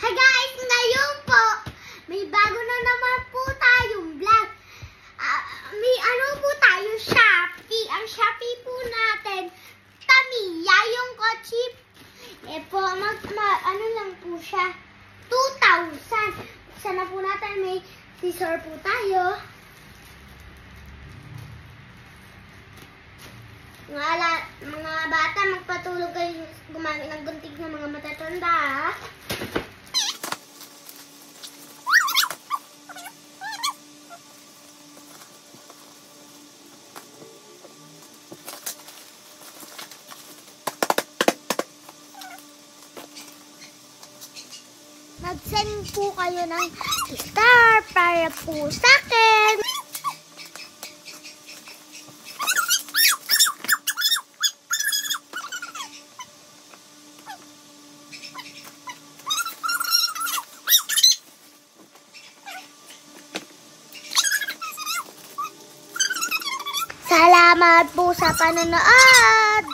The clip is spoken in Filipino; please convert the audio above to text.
Hi guys! Ngayon po, may bago na naman po tayong vlog. May ano po tayo, Shopee. Ang Shopee po natin, Tamiya yung kotse. Po, ano lang po siya, 2,000. Sana po natin may scissor po tayo. Mga bata, magpatulog kayo gumamit ng gunting ng mga matatanda. Mag-send po kayo ng star para po sa akin. Salamat po sa panonood!